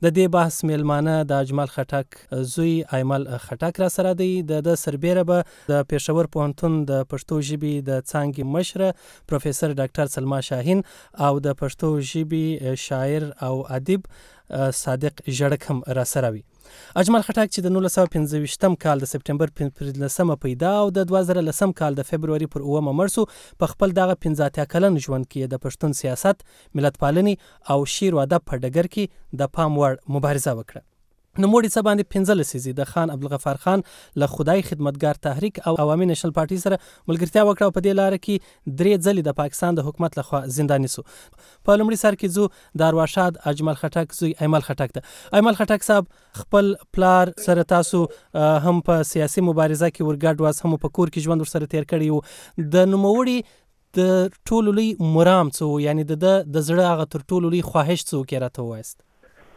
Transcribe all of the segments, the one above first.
د دې بحث میلمانه د اجمل خټک زوی ایمل خټک را سره دی. د سربیره به د پېښور پوهنتون د پښتو ژبې د څانګې مشره پروفیسور ډاکټر سلما شاهین او د پښتو ژبې شاعر او ادیب صادق ژړک هم را سره وي. اجمل خټک چې د 1925 کال د سپټمبر 15 پیدا او د 2010 کال د فبروري پر 9 مړ شو، په خپل دغه 15 کلن ژوند کې د پښتون سیاست، ملت پالنې او شعر و ادب په ډګر کې د پام وړ مبارزه وکړه. نوموړي څه باندې 15 لسیزې د خان عبدالغفار خان له خدای خدمتګار تحریک او عوامي نېشنل پارټي سره ملګرتیا وکړه او په دې لاره کې 3 ځلې د پاکستان د حکومت لخوا زنداني سو. په لومړي سر کې زو د ارواښاد اجمل خټک زوی ایمل خټک ده. ایمل خټک صاحب خپل پلار سره تاسو هم په سیاسي مبارزه کې ورګډ واس، هم په کور کې ژوند ورسره تیر کړی وو. د نوموړي د ټولو لوی مرام څه، یعنی د زړه هغه تر ټولو لوی خواهش څه کې راته وایست؟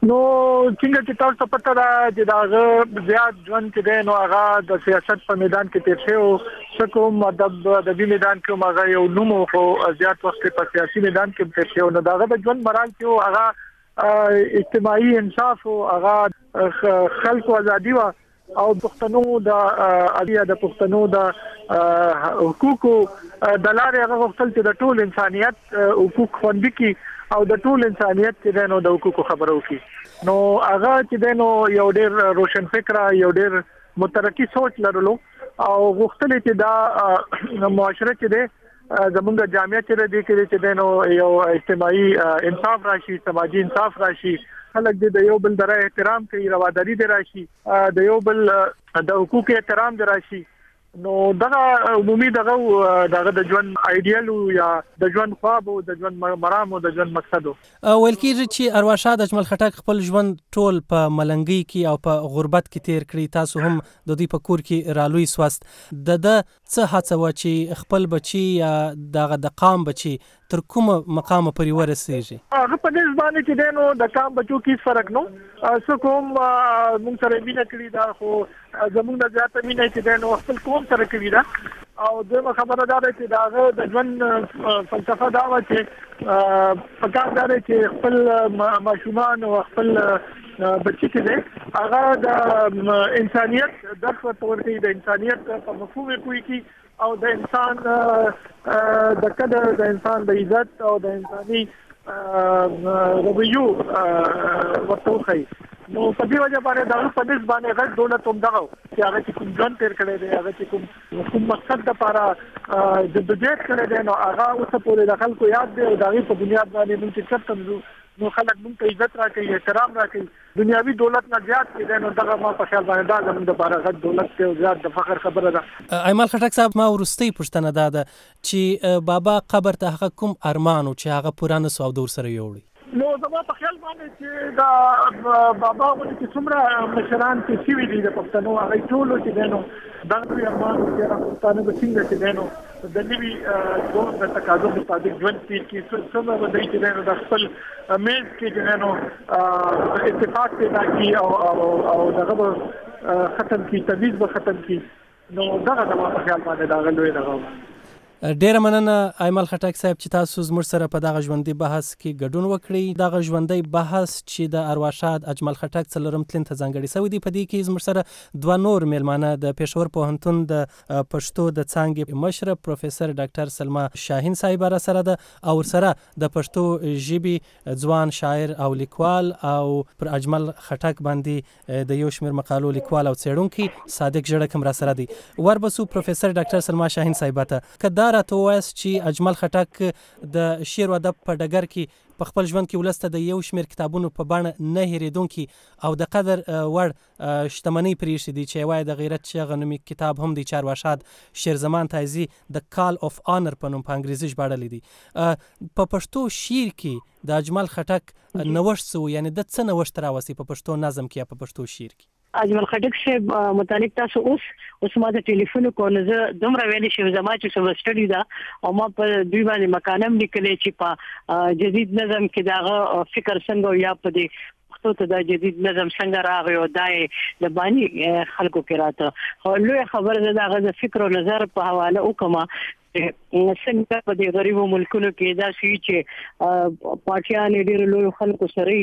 نو څنګه چې تاسو پته ده چې دا زیات ژوند کې دی نو هغه د سیاست په میدان کې تیر شوی، سکوم ادبي میدان کې هغه یو نوم او زیات وخت په سیاسي میدان کې تیر شوی. نو دا د ژوند مرال کې هغه اجتماعي انصاف او هغه خلکو ازادي او پښتنو د پښتنو د حقوقو د لارې هغه وختل چې د ټول انسانيت حقوق خوندي کی او د ټول انسانيت چې نو د حقوقو خبرو کی. نو هغه چې نو یو ډېر روشن فکر، یو ډېر مترقی سوچ لرلو او غوښتل چې دا معاشره چې زمونږ جامعه چې نو یو اجتماعي انصاف راشي، سماجی انصاف راشي، خلک د یو بل سره احترام کوي، رواداری دی راشي، د یو بل د حقوق احترام دی راشي. نو دغه عمومي دغه د ژوند ایډیال یا د ژوند خواب او د ژوند مرام او د ژوند مقصد ویل کېږي چې ارواښاد اجمل خټک خپل ژوند ټول په ملنګۍ کې او په غربت کې تیر کړی. تاسو هم د دوی په کور کې رالوی سواست. د څه هڅه و چې خپل بچي یا د قام بچي تر کومه مقامه پورې ورسېږي؟ هغه په دې ځبانه چې نو د قام بچو کې فرق نو څه کوم موږ سره مینه کړی دا، خو زموږ د زیاته مینه چې نو خپل قوم سره کړی دا. او دغه خبره ده چې دا د ژوند فلسفه دا و چې پکار دا چې خپل ماشومان او خپل بچی کې هغه د انسانيت درس ورته، د انسانيت په مفهوم کوي کی او د انسان د قدر، د انسان د عزت او د انساني رویو ورته خي. نو په دې وجه باندې دا په دې باندې غږ دولت هم دغه چې هغه کوم ځان تیر کړی دی، هغه چې کوم مقصد لپاره د بجټ کړی دی، نو هغه اوس په د خلکو یاد دی او دا په بنیاد باندې موږ چې څرته نو خلک موږ ته عزت راکړي، احترام راکړي. دنیاوي دولت نه زیات کې نو دغه ما په خیال باندې دا زموږ د لپاره غږ دولت ته زیات د فخر خبره ده. ایمل خټک صاحب، ما ورستۍ پوښتنه ده چې بابا قبر ته هغه کوم ارمان او چې هغه پوره نه سو او دور سره یوړي؟ نو زما په خیال باندې چې دا بابا ولې چې څومره مشران چې شوي دي د پښتنو هغه ټول چې نو دغه ارمان چې راځي به څنګه چې نو د نوي دور د تقاضا مطابق ژوند کې څومره بدای چې نو د خپل میز کې چې نو اتفاق پیدا کی او دغه ختم کی، تمیز به ختم کی. نو دغه زما په خیال باندې دا غلوي دغه. ډیره مننه ایمل خټک صاحب چې تاسو زموږ سره په دغه ژوندۍ بحث کې ګډون وکړئ. دغه ژوندۍ بحث چې د ارواښاد اجمل خټک څلورم تلین ته ځانګړی شوی دی، په دې کې زموږ سره 2 نور میلمانه د پېښور پوهنتون د پښتو د څانګې مشره پروفیسور ډاکټر سلما شاهین صاحب را سره ده او سره د پښتو ژبې ځوان شاعر او لیکوال او پر اجمل خټک باندې د یو شمېر مقالو لیکوال او څېړونکی صادق ژړک هم را سره دی. وربسو پروفیسور ډاکټر سلما شاهین صاحب ته راته ووایاست چې اجمل خټک د شعر و ادب په ډګر کې په خپل ژوند کې ولس ته د یو شمېر کتابونو په بڼه نه هېرېدونکي او د قدر وړ شتمنۍ پرېښې دي، چې وایي د غیرت چغه نومي کتاب هم دی چې ارواښاد شیرزمان تایزي د کال آف آنر په نوم په انګریزي ژباړلی دی. په پښتو شعر کې د اجمل خټک نوښت څه و، یعنې د څه نوښت راوستي په پښتو نظم کې یا په پښتو شعر کې؟ اجمل خټک صاحب متعلق تاسو اوس ما د ټلیفون کوله زه دومره ویلې شم زما چې سو سټډي دا او ما په دوی باندې مکانم لیکلې چې په جدید نظم کې داغه فکر څنګه یا په دې پښتو ته د جدید نظم څنګه راغی او دای د باندې خلکو کې راته لوی خبر ده داغه د فکر او نظر په حواله وکما څنګه په دې غریبو ملکونو کې دا شي چې پارټیان ډېر لوی خلکو سره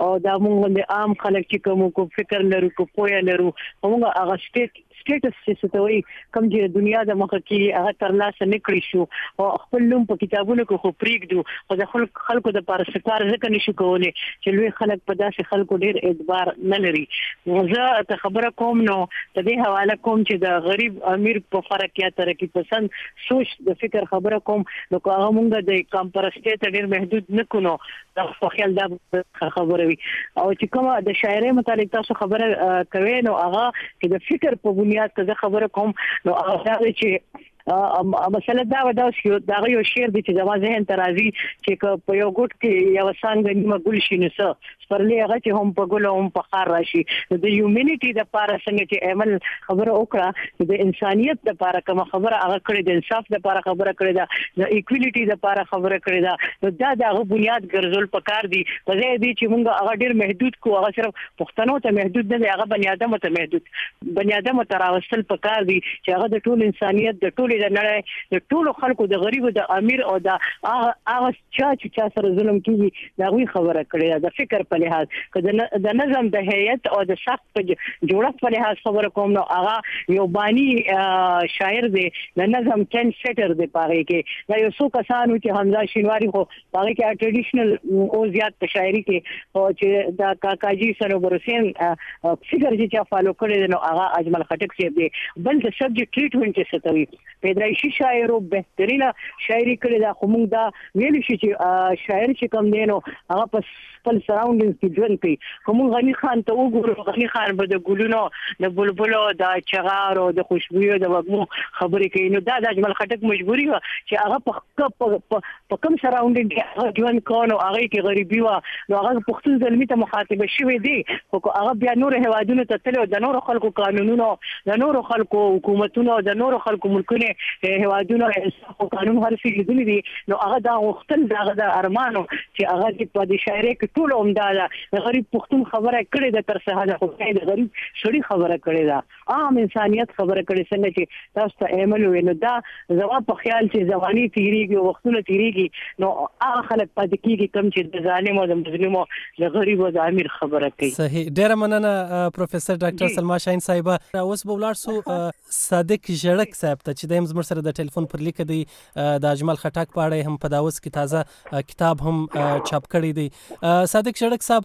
او دا موږ د عام خلک چې کوم کو فکر لرو کو پوهه لرو موږ هغه سټیټس چې ستوي کوم چې دنیا د مخ کې هغه ترلاسه نکړي شو او خپل نوم په کتابونو کې خو پریږدو او د خلکو د پاره سکار ځکه نشو کولای چې لوی خلک په داسې خلکو ډېر اعتبار نه لري. زه ته خبره کوم نو د دې حواله کوم چې د غریب امیر په فرق یا ترقی پسند سوچ د فکر خبره کوم نو هغه مونږ د کمپرسټي ته ډېر محدود نه کونو دا په خیال دا خبره وي او چې کومه د شاعرۍ متعلق تاسو خبره کوي نو هغه چې د فکر په بنیاد ته خبره کوم نو هغه چې مثلا دا شو دا یو شعر دی چې زما ذهن ته راځي چې په یو ګوټ کې یو څنګه نیمه ګل شي نو څه سپرلې هغه چې هم په ګل هم په خار راشي د هیومنټي د پاره څنګه چې عمل خبره وکړه د انسانيت د پاره کوم خبره هغه کړې د انصاف د پاره خبره کړې ده د ایکوالټي د پاره خبره کړې ده نو دا دغه بنیاد ګرځول پکار دي په ځای دي چې موږ هغه ډیر محدود کو هغه صرف پښتنو ته محدود نه دی هغه بنی آدم ته محدود بنی آدم ته راوستل پکار دي چې هغه د ټول انسانيت د ټول د نړۍ د ټول خلکو د غریب د امیر او د هغه چا سره ظلم کیږي دا غوي خبره کړې د فکر په لحاظ کله د نظم د هیئت او د سخت په جوړښت په لحاظ خبره کوم نو هغه یو بانی شاعر دی د نظم ټن سیټر دی پاره کې دا یو څو کسانو چې حمزه شینواری خو پاره کې ټریډیشنل او زیات په شاعري کې او چې دا کاکاجي سنوبر حسین فکر چې فالو کړی نو هغه اجمل خټک سی دی بل د سبجیکټ ټریټمنټ څه توي پیدایشي شاعرو بهترینه شاعري کړې دا خو موږ دا ویل شي چې شاعر چې کم دی نو هغه په خپل سراوندینګز کې ژوند کوي کوم غنی خان ته وګورو غنی خان به د ګلونو د بلبلو د چغارو د خوشبويو د وګمو خبرې کوي نو دا د اجمل خټک مجبوري و چې هغه په کم سراوندینګ کې ژوند کوي هغه کې غریبي و نو هغه پښتون زلمی ته مخاطب شوی دی خو هغه بیا نور هوادونو ته تلو د نور خلکو قانونونو د نور خلکو حکومتونو د نور خلکو ملکونه هوادونو انصاف او قانون هر څه لیدل دي نو هغه دا وختل دا د ارمانو چې هغه په دې شاعري کې ټول عمداله د غریب پښتون خبره کړې ده تر څه حد خو د غریب شړی خبره کړې ده عام انسانيت خبره کړې څنګه چې تاسو ته عمل وینو دا زما په خیال چې ځواني تیریږي او وختونه تیریږي نو هغه خلک پاتې کیږي کم چې د ظالم او د مظلوم او د غریب او د امیر خبره کوي. صحیح ډیره مننه پروفیسور ډاکټر سلما شاهین صاحبه. اوس به ولاړ سو صادق ژړک صاحب ته چې د زموږ سره د ټلیفون پر لیک دی د اجمل خټک په اړه هم په داوس کې تازه کتاب هم چاپ کړی دی. صادق ژړک صاحب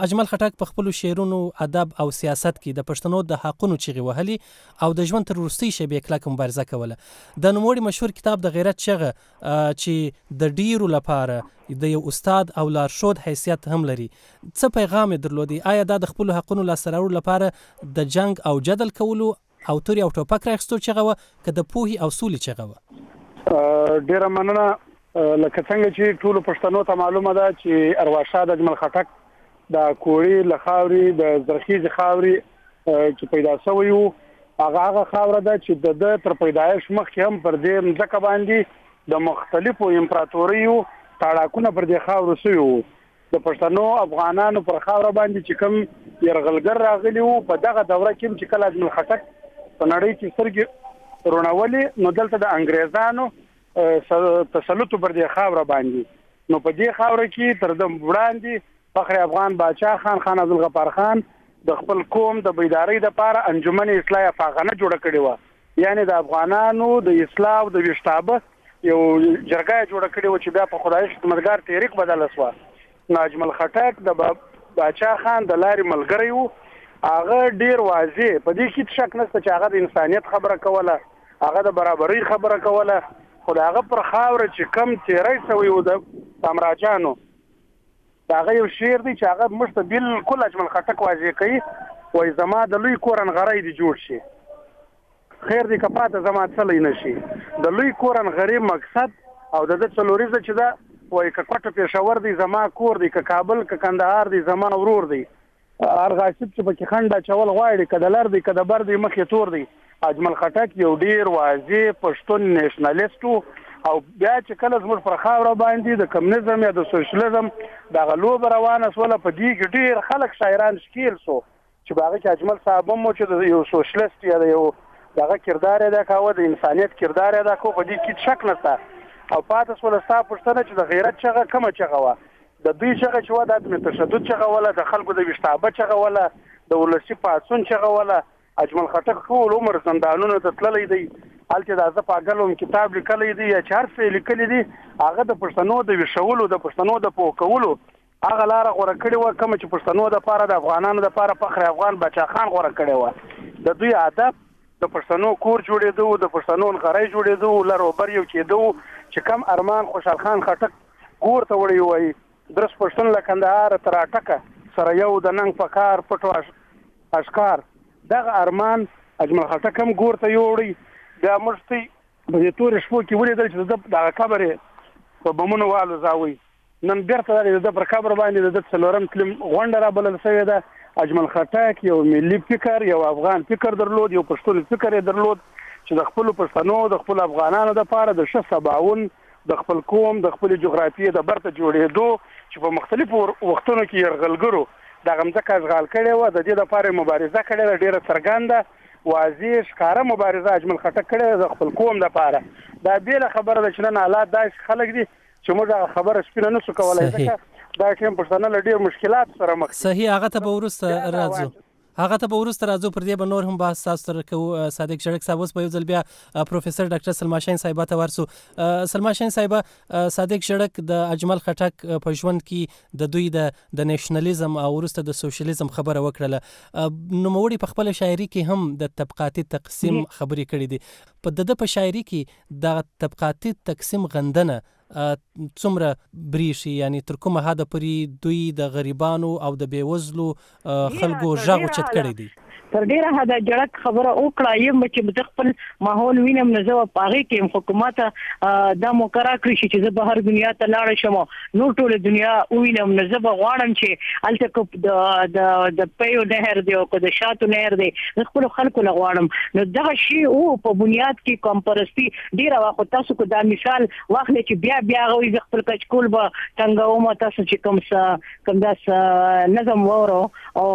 اجمل خټک په خپل شعرونو ادب او سیاست کې د پښتنو د حقونو چغې وهلي او د ژوند تر وروستۍ شېبې کلکه مبارزه کوله. د نوموړي مشهور کتاب د غیرت چغه چې د ډیرو لپاره د یو استاد او لارښود حیثیت هم لري څه پیغام درلودي؟ آیا دا د خپل حقونو لاسته راوړلو لپاره د جنگ او جدل کولو او توري او ټوپک راخستو چغه و که د پوهې او سولې چغه و؟ ډیره مننه. لکه څنګه چې ټول پښتنو ته معلومه ده چې ارواښاد اجمل خټک د کوړی له خاوري د زرخیز خاوري چې پیدا شوی وو هغه خاوره ده چې د تر پیدایش مخکې هم پر دې ځکه باندې د مختلفو امپراتوریو تاړاکونه پر دې خاورو شوی وو. د پښتنو افغانانو پر خاوره باندې چې کوم يرغلګر راغلی وو په دغه دوره کې چې کله اجمل خټک په نړۍ کې سترګې رونولې نو دلته د انګريزانو تسلط پر دې خاوره باندې نو په دې خاوره کې تر دم وړاندې فخر افغان باچا خان عبدالغفار خان د خپل قوم د بیداری لپاره انجمن اصلاح افغانه جوړ کړی و یعنی د افغانانو د اصلاح او د وشتابه یو جرګه جوړ کړی و چې بیا په خدای خدمتګار تحریک بدل شو. نو اجمل خټک د باچا خان د لارې ملګری و هغه ډیر واضح په دې کې شک نشته چې هغه د انسانيت خبره کوله هغه د برابرۍ خبره کوله خو هغه پر خاوره چې کم تیری شوی و د سامراجانو هغه یو شعر دی چې هغه موږ ته بالکل اجمل خټک واضح کوي وایي زما د لوی کورن غری دی جوړ شي خیر دی که پاته زما څلی نشي د لوی کورن غری مقصد او د څلوریزه چې دا وایي که کوټه پېښور دی زما کور دی که کابل که کندهار دی زما ورور دی ارغاسب چې پکې خنډه چول غواړي که د لر دی که د بر دی مخې تور دی. اجمل خټک یو ډیر واضح پښتون نېشنلیست او بیا چې کله زموږ پر خاوره باندې د کمونیزم یا د سوشلیزم دغه لوبه روانه سوله په دې کې ډیر خلک شاعران شکیل شو چې هغه کې اجمل صاحب هم چې د یو سوشلیست یا د یو دغه کردار ادا کاوه، د انسانیت کردار ادا کاوه، په دې کې شک نشته. او پاتې شوله ستا پوښتنه چې د غیرت چغه کومه چغه وه. د دوی چغه چې وه د عدم تشدد چغه وله، د خلکو د ویښتابه چغه وله، د ولسي پاڅون چغه وله. اجمل خټک ټول عمر زندانونو ته تللی دی، هلته د زه پاګل هم کتاب لیکلی دی یا چې هر څه یې لیکلي دي، هغه د پښتنو د ویښولو، د پښتنو د پوه کولو هغه لاره غوره کړې وه، کومه چې پښتنو دپاره، د افغانانو دپاره فخر افغان باچا خان غوره کړې وه. د دوی هدف د پښتنو کور جوړېدو، د پښتنو نغری جوړېدو، لر او بر یو کېدو، چې کم ارمان خوشحال خان خټک کور ته وړی وایي درس پښتون له کندهار تر اټکه سره یو د ننګ په کار پټو اشکار. دغه ارمان اجمل خټک هم ګور ته یوړی. بیا موږ ته په دې تورې شپو کې ولیدل چې دغه قبر یې په بمونو والوځاوی. نن بیرته د پر قبر باندې د څلورم تلم غونډه رابلل شوې ده. اجمل خټک یو ملي فکر، یو افغان فکر درلود، یو پښتون فکر یې درلود چې د خپل پښتنو، د خپل افغانانو لپاره د ښه سباون، د خپل قوم، د خپل جغرافیې د برته جوړېدو، چې په مختلفو وختونو کې یرغلګرو دغه مځکه اشغال کړې وه، د دې دپاره مبارزه کړې ده، ډېره څرګنده واضح ښکاره مبارزه اجمل خټک کړې ده د خپل قوم دپاره. دا بېله خبره ده چې نن حالات داسې خلک دي چې موږ هغه خبره سپینه نشو کولی، ځکه دا ټیم پښتانه له ډېر مشکلاتو سره مخ دي. صحیح، هغه ته به وروسته راځو. پر دې به نور هم بحث تاسو سره کوو. صادق شړک صاحب، اوس په یو ځل بیا پروفیسر ډاکټر سلما شاهین صاحبه ته ورسو. سلما شاهین صاحبه، صادق شړک د اجمل خټک په ژوند کې د دوی د نېشنلیزم او وروسته د سوشلیزم خبره وکړله. نوموړي په خپله شاعري کې هم د طبقاتي تقسیم خبرې کړې دي. په د په شاعري کې د طبقاتي تقسیم غندنه څومره بریښي، یعنی تر کومه حده پورې دوی د غریبانو او د بېوزلو خلکو غږ اوچت کړی دی؟ تر ډیره حده جړک خبره وکړه یم چې د خپل ماحول وینم نه زه په هغې کې حکومت دا مقرره کړي چې زه بهر دنیا ته لاړه شم، نور ټوله دنیا ووینم، نو زه به غواړم چې هلته که د پیو نهر دی او که د شاتو نهر دی، زه خپلو خلکو له غواړم. نو دغه شی په بنیاد کې قوم پرستي ډېره وه. خو تاسو که دا مثال واخلئ چې بیا هغه وایي زه خپل کچکول به ټنګوم، تاسو چې کوم داس نظم واورو او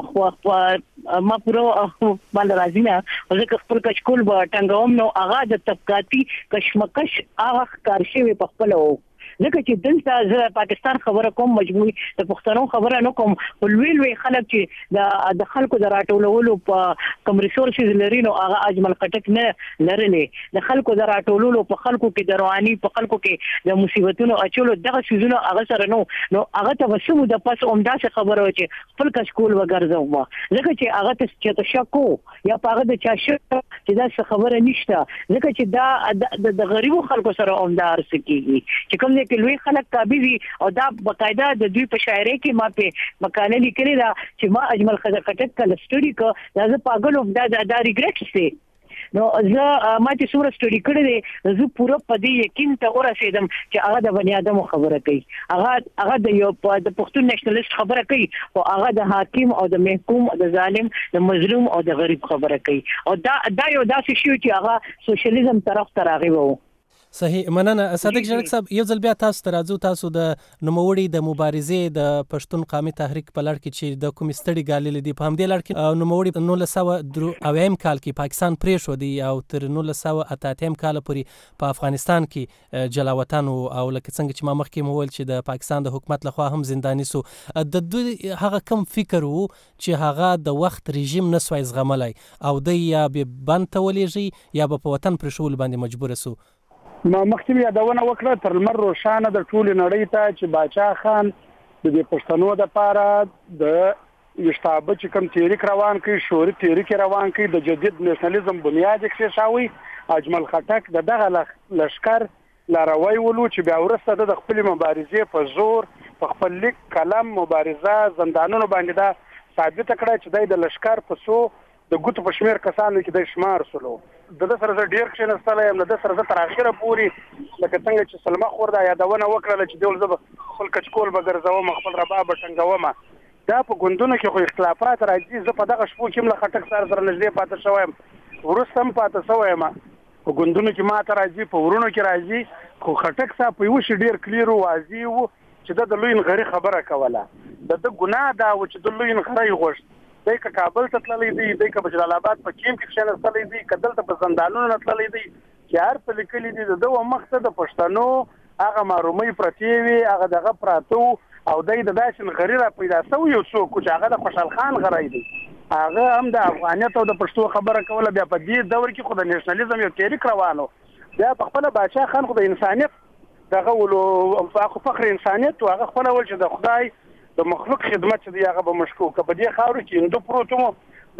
ما پوره باندې راځي نه، ځکه خپل کچکول به ټنګوم، نو هغه د طبقاتي کشمکش هغه ښکار شوی په خپله و. ځکه چې دلته زه پاکستان خبره کوم، مجموعي د پښتنو خبره نه کوم، خو لوی خلک چې د خلکو د راټولولو په کوم ریسورسز لري، نو هغه اجمل خټک نه لرلې. د خلکو د راټولولو په خلکو کې د رواني، په خلکو کې د مصیبتونو اچولو، دغه څیزونه هغه سره نو هغه ته به څه موده پس همداسې خبره وه چې خپل کچکول وګرځوم، ځکه چې هغه ته چېرته شک و یا په هغه د چا شک چې داسې خبره نشته، ځکه چې دا د غریبو خلکو سره همدا هرڅه کېږي چې کوم کې لوی خلک تابع دي. او دا باقاعده د دوی په شاعرۍ کې ما په مقاله لیکلې ده چې ما اجمل خټک کله سټډي کړ، دا زه پاګل وم، دا ریګریټس دی. نو زه ما چې څومره سټډي کړی دی، زه پوره په دې یقین ته ورسېدم چې هغه د بني ادمو خبره کوي، هغه د پښتون نیشنلیست خبره کوي، او هغه د حاکم او د محکوم او د ظالم، د مظلوم او د غریب خبره کوي. او دا یو داسې شی چې هغه سوشلیزم طرف ته راغی و. صحیح، مننه. صادق شړک صاحب، یو ځل بیا تاسو ته راځو. تاسو د نوموړي د مبارزې د پښتون قومي تحریک په لړ کې چې د کومې ستړي ګاللې دي، په همدې لړ کې نوموړي 1993 کال کې پاکستان پرېښودی او تر 1988 کاله پورې په افغانستان کې جلا وطن او لکه څنګه چې ما مخکې وویل چې د پاکستان د حکومت لخوا هم زنداني سو. د دوی هغه کم فکر و چې هغه د وخت رژیم نسوای زغملی او دی یا به بند ته ولېږي یا به په وطن پرېښولو باندې مجبوره سو. ما مخکې یادونه وکړه تر لمر روښانه د ټولې نړۍ ته چې باچا خان د دې پښتنو دپاره د ویښتابه چې کوم تحریک روان کړي، شعوري تحریک روان کړي، د جدید نیشنلیزم بنیاد یې کېښاوی. اجمل خټک د دغه لښکر لاروی ولو چې بیا وروسته د خپلې مبارزې په زور په خپل لیک، قلم، مبارزه، زندانونو باندې دا ثابته کړه چې دی د لښکر په څو د ګوتو په شمېر کسانو کې د شمار سلو. د ده سره زه ډېر کښېنستلی یم، د ده سره زه تر اخره پورې لکه څنګه چې سلمه خور دا یادونه وکړله چې ډول زه به خپل کچکول به ګرځوم، خپل رباب به ټنګوم. دا په ګوندونو کې خو اختلافات راځي. زه په دغه شپو کې هم له خټک سره نږدې پاتې شوی یم، وروسته هم پاتې شوی یم. په ګوندونو کې ماته راځي، په ورونو کې راځي، خو خټک صاحب په یوه شي ډېر کلیر و، واضح و چې د لوی نغري خبره کوله. د ده ګناه دا و چې د لوی نغری غوښت دی که کابل ته تللی دی دی که په جلال آباد په کیم کې کښېنستلی دی که دلته په زندانونو نه تللی دی چې هر په لیکلي دي د ده مخته د پښتنو هغه معرومۍ پرتې وي هغه دغه پراته او دی د داسې نغري را پیدا شوی یو څوک چې هغه د خوشحال خان غری دی هغه هم د افغانیت او د پښتو خبره کوله بیا په دې دور کې خو د نیشنالیزم یو تحریک روانو بیا په خپله باچا خان خو د انسانیت دغه ولو فخر انسانیت او هغه خپله ول چې د خدای د مخلوق خدمت چې دی هغه به مشکوک په دې خاورو کې هندو پروت مو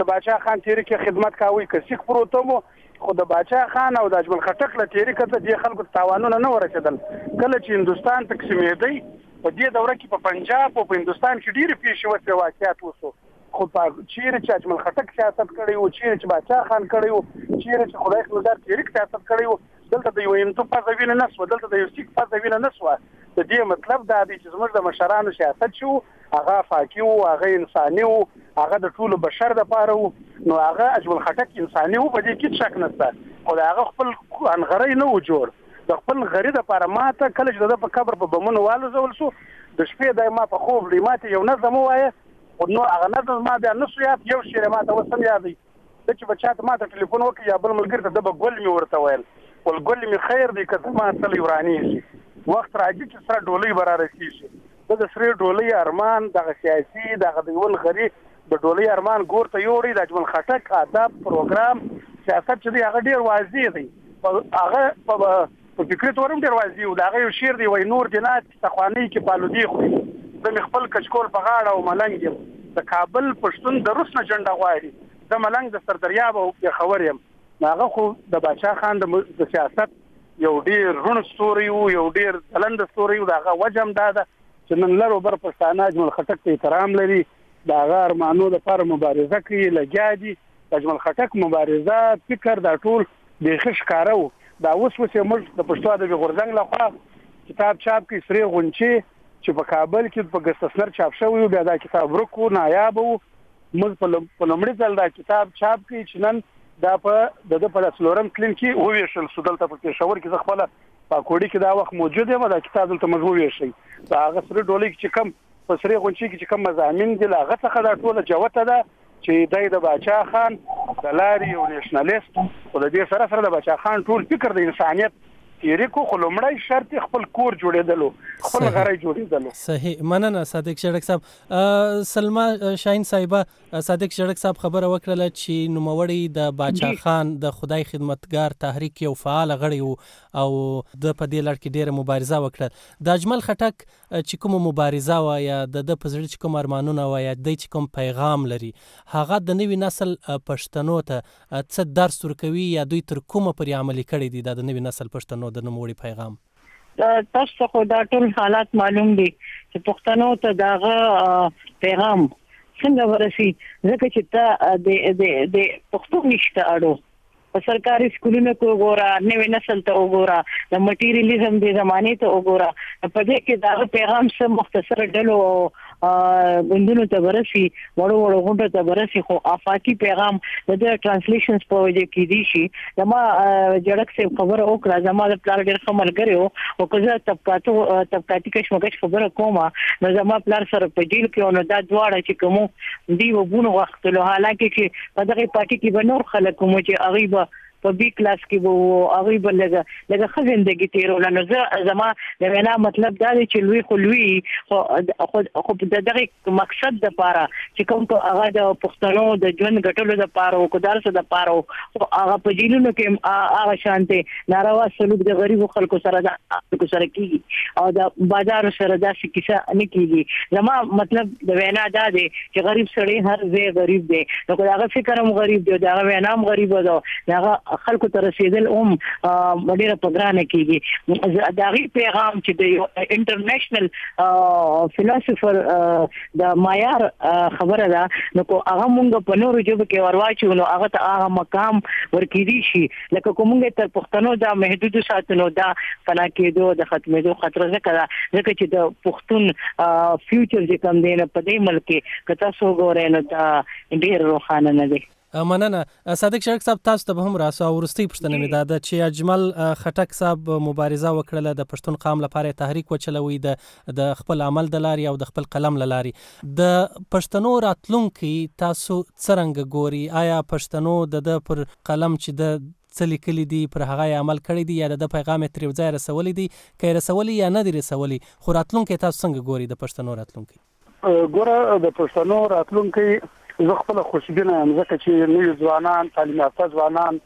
د باچا خان تحریک خدمت کاوه که سیخ پروت مو خو د باچا خان او د اجمل خټک له تحریک ته د خلکو تاوانونه نه ورسېدل کله چې هندوستان تقسیمېدی په دې دوره کې په پنجاب او په هندوستان کې ډېرې پیښې وشوې واقعیات وشو خو چیرې چې اجمل خټک سیاست کړی و چیرې چې باچا خان کړی و چیرې چې خدای خپلدار تحریک سیاست کړی و دلته د یو هندو پزه وینه نه سوه دلته د یو سیک پزه وینه نه سوه د دې مطلب دا دی چې زموږ د مشرانو سیاست چې و هغه افاقي و هغه انساني و هغه د ټولو بشر دپاره و نو هغه اجمل خټک انساني و په دې کې شک نشته خو د هغه خپل انغری نه و جوړ د خپل غری دپاره ماته کله چې د په قبر په بمونو والوزول شو د شپې دی ما په خوب دی ماته یو نظم ووایه خو نو هغه نظم ما بیا نه شو یاد یو شعر یې ماته اوس هم یاد دی ده چې به چا ته ماته ټلیفون وکړي یا بل ملګري ته ده به ګل مې ورته ویل ول ګل مې خیر دی که زما تلی ورانېږي وخت راځي چې سره ډولۍ به رارسېږي ده د سرې ډولۍ ارمان دغه سیاسي دغه د یول غري د ډولۍ ارمان ګور ته یوړی د اجمل خټک ادب پروګرام سیاست چې دی هغه ډېر واضح دی هغه په فکري تور هم ډېر واضح و د هغه یو شعر دی وایي نور جنات تخوانۍ کې پالودي خوري زه مې خپل کچکول په غاړه او ملنګ یم د کابل پښتون د روس نه جنډه غواړي زه ملنګ د سردریاب او پېښور یم هغه خو د باچا خان د سیاست یو ډېر روڼ ستوری و یو ډېر ځلنده ستوری و د هغه وجه هم دا ده چې نن لر و بر پښتانه اجمل خټک ته احترام لري د هغه ارمانو دپاره مبارزه کوي لګیا دي د اجمل خټک مبارزه فکر دا ټول بیخي ښکاره و دا اوس موږ د پښتو ادبي غورځنګ لخوا کتاب چاپ کړي سرې غونچې چې په کابل کې په ګستسنر چاپ شوی بیا دا کتاب ورک و نایاب و موږ په لومړي ځل دا کتاب چاپ کړي چې نن دا په د ده په څلورم کلین کې وویشل شو دلته په پېښور کې زه خپله پاکوړي کې دا وخت موجود یم دا کتاب دلته موږ وویشئ په هغه سرې ډولۍ کې چې کوم په سرې غونچې کې چې کوم مضامین دي له هغه څخه دا ټوله جوته ده چې دی د باچا خان د لارې یو نیشنلیست خو د دې سره سره د باچا خان ټول فکر د انسانیت تحریک خو لومړی شرط خپل کور جوړېدلو خپل غری جوړېدلو صحیح مننه صادق شړک صاحب سلما شاهین صاحبه صادق شړک صاحب خبره وکړه چې نوموړی د باچا خان د خدای خدمتګار تحریک یو فعال غړی او د په دې لړ کې ډیره مبارزه وکړه د اجمل خټک چې کوم مبارزه و یا د په زړه چې کوم ارمانونه و یا د چې کوم پیغام لري هغه د نوي نسل پښتنو ته څه درس ورکوي یا دوی تر کومه پورې عملي کړي دي د نوي نسل پښتنو د نوموړي پیغام تاسو خو دا ټول حالات معلوم دي چې پښتنو ته داغه پیغام څنګه ورسي ځکه چې ته د پښتو نشته اړو په سرکاري سکولونو کې وګوره نوې نسل ته وګوره د مټیریالیزم د زمانه ته وګوره په دې کې دا پیغام څه مختصر ډلو غوندونو ته ورسي وړو غونډو ته ورسي خو افاقي پیغام د ټرانسلیشنز په وجه کې دي شي زما جړک څه خبره وکړه زما د پلار ډېر خمر غریو او کزه طبقاتي کشمکش خبره کومه نو زما پلار سره په جیل کې نو دا دواړه چې کوم دی وګونو وخت له حالانکه چې په دغه پارټي کې به نور خلک کوم چې هغه په بي کلاس کې وو هغه بل لږه خزندګي تیرول نو زما د وینا مطلب دا دی چې لوی خو د دغه مقصد د پاره چې کوم هغه د پښتنو د ژوند غټلو د پاره او کدار څه د پاره او هغه په جیلونو کې هغه شانته ناروا سلوک د غریبو خلکو سره کیږي او د بازار سره داسې کیسه نه کیږي زما مطلب د وینا دا دی چې غریب سړی هر ځای غریب دی نو هغه فکر هم غریب دی دا وینا هم غریب دی هغه خلکو ته رسیدل ډیره پګرانه کیږي دا غي پیغام چې د انټرنیشنل فلسفر د معیار خبره ده نو هغه مونږ په نورو ژبو کې ورواچو نو هغه ته هغه مقام ورکړي شي لکه کومه تر پښتنو دا محدود ساتنو دا فنا کېدو د ختمېدو خطر ځکه چې د پښتون فیوچر چې کوم دی په دې ملک کې کته سو ګورې نو دا ډیر روښانه نه دی مننه. صادق شرک صاحب تاسو ته به هم راسو او وروستۍ پوښتنه مې دا ده چې اجمل خټک صاحب مبارزه وکړله د پښتون قام لپاره تحریک وچلوي د خپل عمل د لارې او د خپل قلم له لارې. د پښتنو راتلونکي تاسو څرنګه ګوري؟ آیا پښتنو د پر قلم چې د څه لیکلي دي پر هغه عمل کړی دی یا د پیغام یې تر یو ځای رسولی دی؟ که یې رسولی یا نه دی رسولی، خو راتلونکی تاسو څنګه ګوري د پښتنو راتلونکی؟ ګوره د پښتنو راتلونکی زه خپل خوشبینه یم، ځکه چې نوي ځوانان، تعلیم یافته ځوانان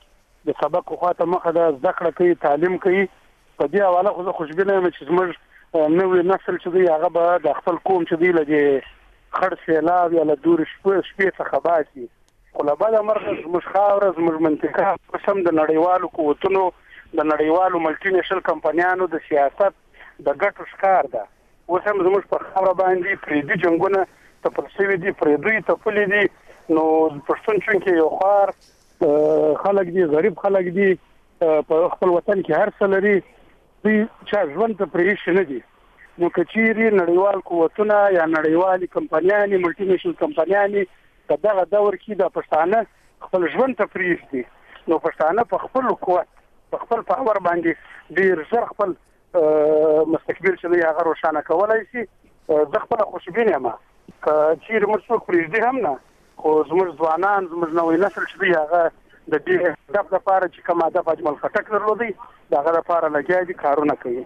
د سبق خواته مخه ده، زده کړه کوي، تعلیم کوي. په دې حواله خو زه خوشبینه یم چې زموږ نوی نسل چې دی هغه به د خپل قوم چې دی له دې خړ سیلاب یا له دورې شپې څخه باسي. خو له بده مرغه زموږ خاوره، زموږ منطقه قسم د نړیوالو قوتونو، د نړیوالو ملټي نیشنل کمپنیانو د سیاست د ګټو ښکار ده. اوس هم زموږ په خاوره باندې پردي جنګونه تپل شوي دي، پردوی تپلي دي. نو پښتون چونکې یو خوار خلک دي، غریب خلک دي، په خپل وطن کې هر څه لري، دوی چا ژوند ته پرېښي نه دي. نو که چیرې نړیوال قوتونه یا نړیوالې کمپنیانې، ملټي نیشنل کمپنیانې په دغه دور کې د پښتانه خپل ژوند ته پرېږدي، نو پښتانه په خپل قوت، په خپل پاور باندې ډېر ژر خپل مستقبل چې دی هغه روښانه کولی شي. زه خپله خوشبینه یم که چیرې موږ څوک پرېږدي هم نه، خو زموږ ځوانان، زموږ نوی نسل چې دی هغه د دې هدف لپاره چې کوم هدف اجمل خټک درلودی د هغه لپاره لګیا دي، کارونه کوي.